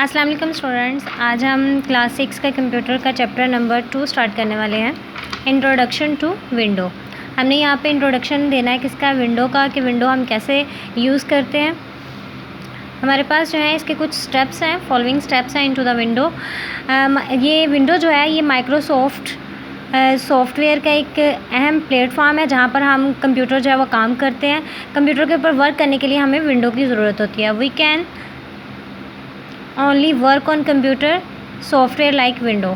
अस्सलाम वालेकुम स्टूडेंट्स, आज हम क्लास 6 का कंप्यूटर का चैप्टर नंबर 2 स्टार्ट करने वाले हैं। Introduction to window. हमने यहाँ पे इंट्रोडक्शन देना है किसका, विंडो का, कि विंडो हम कैसे यूज़ करते हैं। हमारे पास जो है इसके कुछ स्टेप्स हैं, फॉलोइंग स्टेप्स हैं इनटू द विंडो। ये विंडो जो है ये माइक्रोसॉफ्ट सॉफ्टवेयर का एक अहम प्लेटफॉर्म है जहाँ पर हम कंप्यूटर जो है वो काम करते हैं। कंप्यूटर के ऊपर वर्क करने के लिए हमें विंडो की ज़रूरत होती है। We can only work on computer software like window.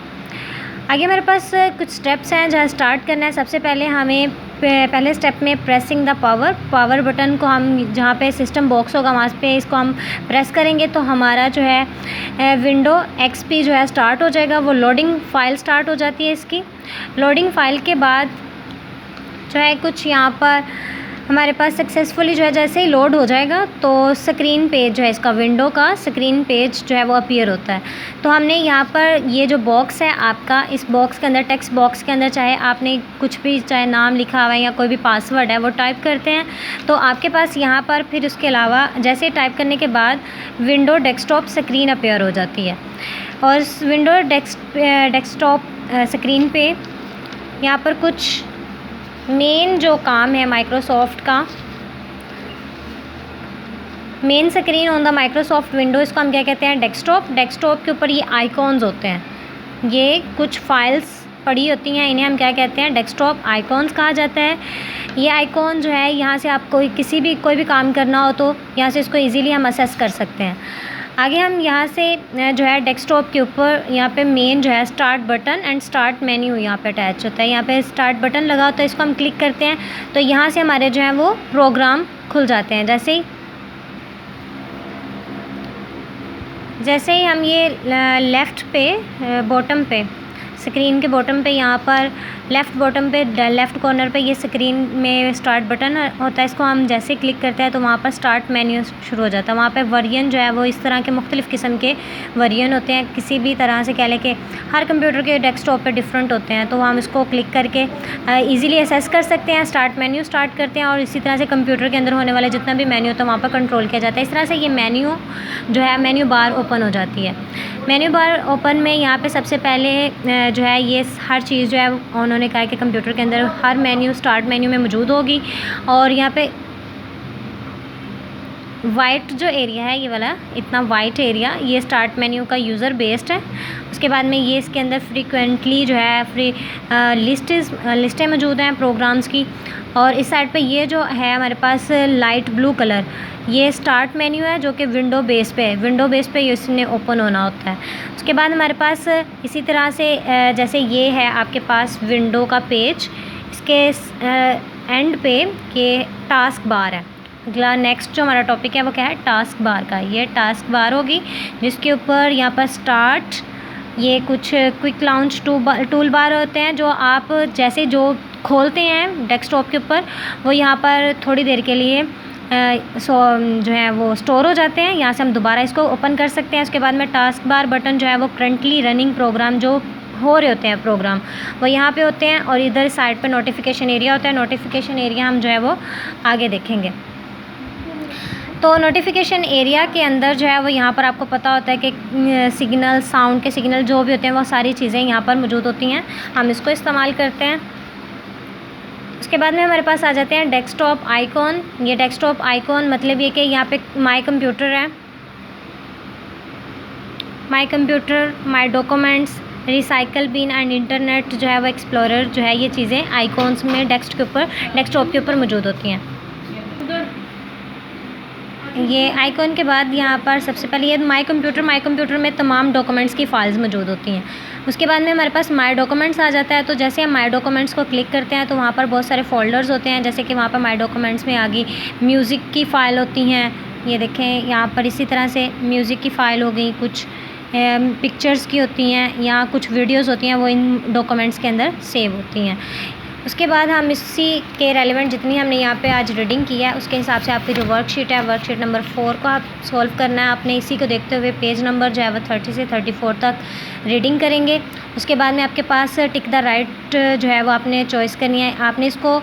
आगे हमारे पास कुछ स्टेप्स हैं जहाँ स्टार्ट करना है। सबसे पहले हमें पहले स्टेप में प्रेसिंग द पावर बटन को हम जहाँ पे सिस्टम बॉक्स होगा वहाँ पे इसको हम प्रेस करेंगे तो हमारा जो है विंडो एक्सपी जो है स्टार्ट हो जाएगा। वो लोडिंग फ़ाइल स्टार्ट हो जाती है। इसकी लोडिंग फ़ाइल के बाद जो है कुछ यहाँ पर हमारे पास सक्सेसफुली जो है जैसे ही लोड हो जाएगा तो स्क्रीन पेज जो है इसका विंडो का स्क्रीन पेज जो है वो अपीयर होता है। तो हमने यहाँ पर ये जो बॉक्स है आपका, इस बॉक्स के अंदर, टेक्स्ट बॉक्स के अंदर चाहे आपने कुछ भी, चाहे नाम लिखा हुआ है या कोई भी पासवर्ड है वो टाइप करते हैं तो आपके पास यहाँ पर फिर उसके अलावा जैसे टाइप करने के बाद विंडो डेस्कटॉप स्क्रीन अपीयर हो जाती है। और इस विंडो डेस्कटॉप स्क्रीन पे यहाँ पर कुछ मेन जो काम है माइक्रोसॉफ्ट का, main screen on the Microsoft window, इसको हम क्या कहते हैं, डेस्कटॉप के ऊपर ये आइकॉन्स होते हैं, ये कुछ फाइल्स पड़ी होती हैं, इन्हें हम क्या कहते हैं, डेस्कटॉप आइकॉन्स कहा जाता है। ये आइकॉन जो है यहाँ से आप कोई भी काम करना हो तो यहाँ से इसको इजीली हम असेस कर सकते हैं। आगे हम यहाँ से जो है डेस्कटॉप के ऊपर यहाँ पे मेन जो है start button and start menu यहाँ पे अटैच होता है। यहाँ पे स्टार्ट बटन लगा होता है, इसको हम क्लिक करते हैं तो यहाँ से हमारे जो है वो प्रोग्राम खुल जाते हैं। जैसे ही हम ये लेफ़्ट पे बॉटम पे, स्क्रीन के बॉटम पे, यहाँ पर लेफ़्ट बॉटम पे लेफ़्ट कॉर्नर पे ये स्क्रीन में स्टार्ट बटन होता है, इसको हम जैसे क्लिक करते हैं तो वहाँ पर स्टार्ट मेन्यू शुरू हो जाता है। वहाँ पे वर्जन जो है वो इस तरह के मुख्तलिफ़ किस्म के वर्जन होते हैं। किसी भी तरह से कह लें कि हर कंप्यूटर के डेस्कटॉप पे डिफरेंट होते हैं तो हम इसको क्लिक करके ईज़िली असेस कर सकते हैं। स्टार्ट मेन्यू स्टार्ट करते हैं और इसी तरह से कंप्यूटर के अंदर होने वाले जितना भी मेन्यू होता है वहाँ पर कंट्रोल किया जाता है। इस तरह से ये मेन्यू जो है मेन्यू बार ओपन हो जाती है। मेन्यू बार ओपन में यहाँ पे सबसे पहले जो है ये हर चीज़ जो है उन्होंने कहा कि कंप्यूटर के अंदर हर मेन्यू स्टार्ट मेन्यू में मौजूद होगी। और यहाँ पे वाइट जो एरिया है, ये वाला इतना वाइट एरिया, ये स्टार्ट मेन्यू का यूज़र बेस्ड है। उसके बाद में ये इसके अंदर फ्रीक्वेंटली जो है लिस्टें मौजूद हैं प्रोग्राम्स की। और इस साइड पे ये जो है हमारे पास लाइट ब्लू कलर, ये स्टार्ट मेन्यू है जो कि विंडो बेस पे इसने ओपन होना होता है। उसके बाद हमारे पास इसी तरह से जैसे ये है आपके पास विंडो का पेज, इसके एंड पे ये टास्क बार है। अगला नेक्स्ट जो हमारा टॉपिक है वो क्या है, टास्क बार का। ये टास्क बार होगी जिसके ऊपर यहाँ पर स्टार्ट, ये कुछ क्विक लॉन्च टूल बार होते हैं जो आप जैसे जो खोलते हैं डेस्कटॉप के ऊपर वो यहाँ पर थोड़ी देर के लिए जो है वो स्टोर हो जाते हैं। यहाँ से हम दोबारा इसको ओपन कर सकते हैं। उसके बाद में टास्क बार बटन जो है वो करंटली रनिंग प्रोग्राम जो हो रहे होते हैं प्रोग्राम वो यहाँ पे होते हैं। और इधर साइड पे नोटिफिकेशन एरिया होता है। नोटिफिकेशन एरिया हम जो है वो आगे देखेंगे। तो नोटिफिकेशन एरिया के अंदर जो है वो यहाँ पर आपको पता होता है कि सिग्नल, साउंड के सिग्नल जो भी होते हैं वो सारी चीज़ें यहाँ पर मौजूद होती हैं, हम इसको इस्तेमाल करते हैं। उसके बाद में हमारे पास आ जाते हैं डेस्कटॉप आइकॉन। ये डेस्कटॉप आइकॉन मतलब ये कि यहाँ पे माई कंप्यूटर है, my computer, my documents, recycle bin and internet जो है वो एक्सप्लोरर जो है, ये चीज़ें आइकॉन्स में डेस्कटॉप के ऊपर मौजूद होती हैं। ये आइकॉन के बाद यहाँ पर सबसे पहले ये माई कंप्यूटर में तमाम डॉक्यूमेंट्स की फ़ाइल्स मौजूद होती हैं। उसके बाद में हमारे पास माई डॉक्यूमेंट्स आ जाता है। तो जैसे हम माई डॉक्यूमेंट्स को क्लिक करते हैं तो वहाँ पर बहुत सारे फ़ोल्डर्स होते हैं। जैसे कि वहाँ पर माई डॉक्यूमेंट्स में आगे म्यूज़िक की फ़ाइल होती हैं, ये देखें यहाँ पर इसी तरह से म्यूज़िक की फ़ाइल हो गई, कुछ पिक्चर्स की होती हैं या कुछ वीडियोज़ होती हैं वो इन डॉक्यूमेंट्स के अंदर सेव होती हैं। उसके बाद हम इसी के रेलिवेंट जितनी हमने यहाँ पे आज रीडिंग की है उसके हिसाब से आपकी जो वर्कशीट है, वर्कशीट नंबर 4 को आप सॉल्व करना है। आपने इसी को देखते हुए पेज नंबर जो है वो 30 से 34 तक रीडिंग करेंगे। उसके बाद में आपके पास टिक द राइट जो है वो आपने चॉइस करनी है। आपने इसको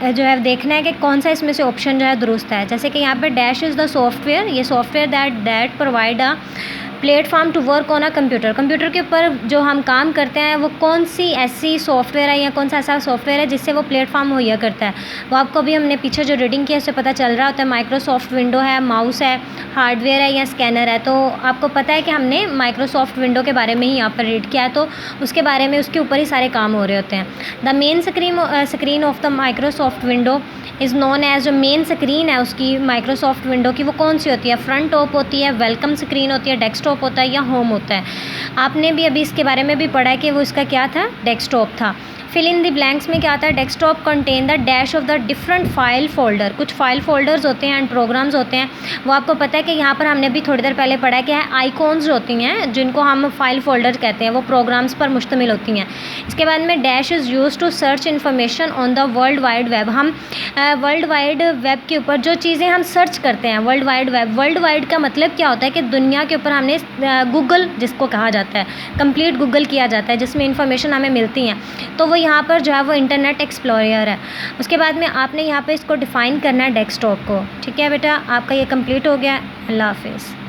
जो है देखना है कि कौन सा इसमें से ऑप्शन जो है दुरुस्त है। जैसे कि यहाँ पे डैश इज़ द सॉफ्टवेयर, ये software that provide a platform to work on a computer, computer के ऊपर जो हम काम करते हैं वो कौन सी ऐसी सॉफ्टवेयर है या कौन सा ऐसा सॉफ्टवेयर है जिससे वो प्लेटफॉर्म मुहैया करता है। वो आपको अभी हमने पीछे जो रीडिंग की है उससे पता चल रहा होता है। माइक्रोसॉफ्ट विंडो है, माउस है, हार्डवेयर है या स्कैनर है। तो आपको पता है कि हमने माइक्रोसॉफ्ट विंडो के बारे में ही यहाँ पर रीड किया है, तो उसके बारे में उसके ऊपर ही सारे काम हो रहे होते हैं। The main screen of the Microsoft window is known as, जो मेन स्क्रीन है उसकी माइक्रोसॉफ्ट विंडो की वो कौन सी होती है। फ्रंट टॉप होती है, वेलकम स्क्रीन होती है, डेस्कटॉप होता है या होम होता है। आपने भी अभी इसके बारे में भी पढ़ा है कि वो इसका क्या था, डेस्कटॉप था। फिल इन द ब्लैंक्स में क्या आता है, desktop contain the dash of the different file folder, कुछ फाइल फोल्डर्स होते हैं एंड प्रोग्राम्स होते हैं। वो आपको पता है कि यहाँ पर हमने भी थोड़ी देर पहले पढ़ा है कि आइकॉन्स होती हैं जिनको हम फाइल फोल्डर कहते हैं, वो प्रोग्राम्स पर मुश्तमिल होती हैं। इसके बाद में dash is use to search information on the world wide web, हम वर्ल्ड वाइड वेब के ऊपर जो चीज़ें हम सर्च करते हैं, world wide web, world wide का मतलब क्या होता है कि दुनिया के ऊपर हमने गूगल जिसको कहा जाता है, कंप्लीट गूगल किया जाता है जिसमें इंफॉर्मेशन हमें मिलती हैं, तो वो यहाँ पर जो है वो इंटरनेट एक्सप्लोरर है। उसके बाद में आपने यहाँ पे इसको डिफ़ाइन करना है डेस्कटॉप को। ठीक है बेटा, आपका ये कंप्लीट हो गया। अल्लाह हाफिज़।